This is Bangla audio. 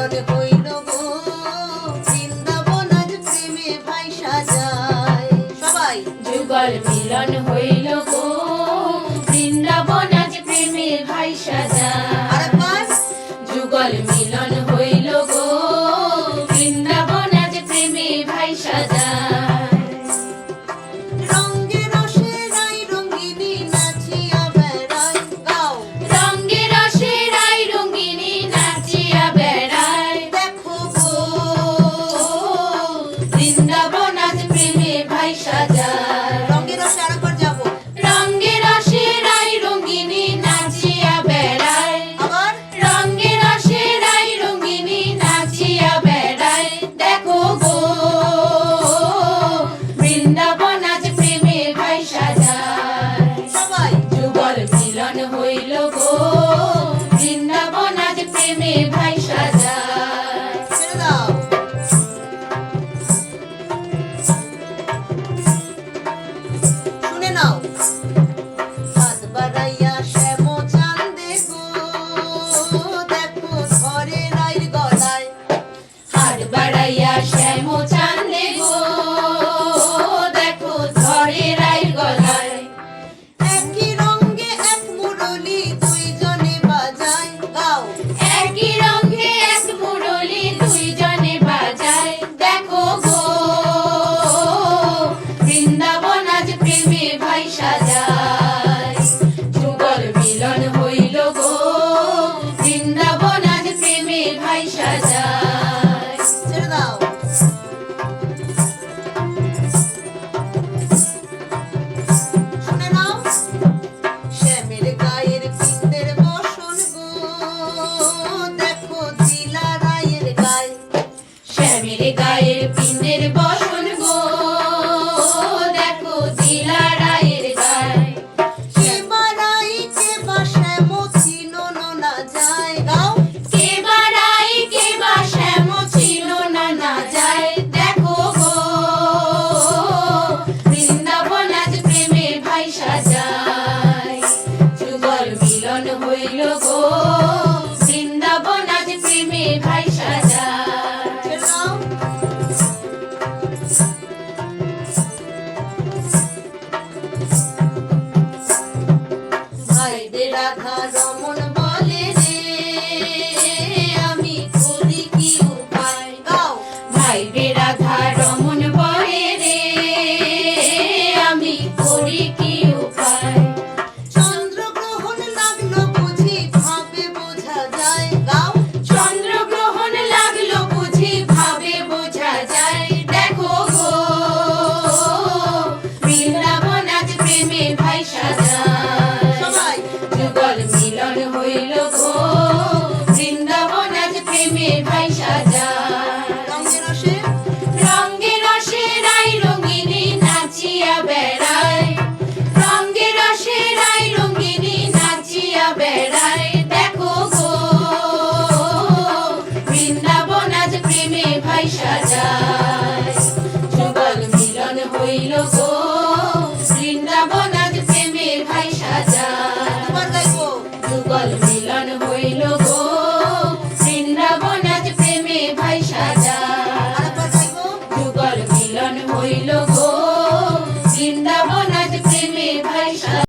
মিলন হইল গো বৃন্দাবন আজ প্রেমে ভাইসা যায়। সবাই যুগল মিলন হইল গো বৃন্দাবন আজ প্রেমে ভাইসা যায়। আরেকবার যুগল মিলন হইল গো বৃন্দাবন আজ প্রেমে ভাইসা যায়। রঙ্গে রসে রাই রঙ্গিনী নাচিয়া বেড়ায়। গাও রঙ্গে রসে রাই রঙ্গিনী নাচিয়া বেড়ায়। দেখো গো বৃন্দাবন আজ প্রেমে ভাইসা যায়। রঙ্গে রসে আরেকবার যাবো। রঙ্গে রসে রাই রঙ্গিনী নাচিয়া বেড়ায়। আবার রঙ্গে রসে রাই রঙ্গিনী নাচিয়া বেড়ায়। দেখো গো বৃন্দাবন আজ প্রেমে ভাইসা যায়। সবাই যুগল মিলন হইল গো বৃন্দাবন আজ প্রেমে ভাইসা যায়। ছেড়ে দাও। শুনে নাও। হাত বাড়াইয়া শ্যাম চাঁদে গো দেখো ধরে রাইর গলায়। হাত বাড়াইয়া শ্যাম চান্দে গো দেখো ধরে রাই গলায়। একই রঙ্গে এক মুরলি দুইজনে বাজায়। গাও একই রঙে এক মুরলি দুইজনে বাজায়। দেখো গো বৃন্দাবন আজ প্রেমে ভাইসা যায়। যুগল মিলন হইল গো বৃন্দাবন আজ প্রেমে ভাইসা যায়। ছেড়ে দাও। শুনে নাও। শ্যামের গায়ের পিন্দের বসন গো দেখো জিলা রায়ের গায়ে। শ্যামের গায়ের পিনের বসন গো দেখো দিলা রায়ের গায়। কে বাড়াই কে বা শ্যাম ছিল না যায়। গাও কে বাড়াই কে বা শ্যাম ছিল না যায়। দেখো গো বৃন্দাবন আজ প্রেমে ভাইসা যায়। যুগল মিলন হইল গো বৃন্দাবন আজ প্রেমে ভাইসা যায়। ছেড়ে দাও। ভাইদের রাধা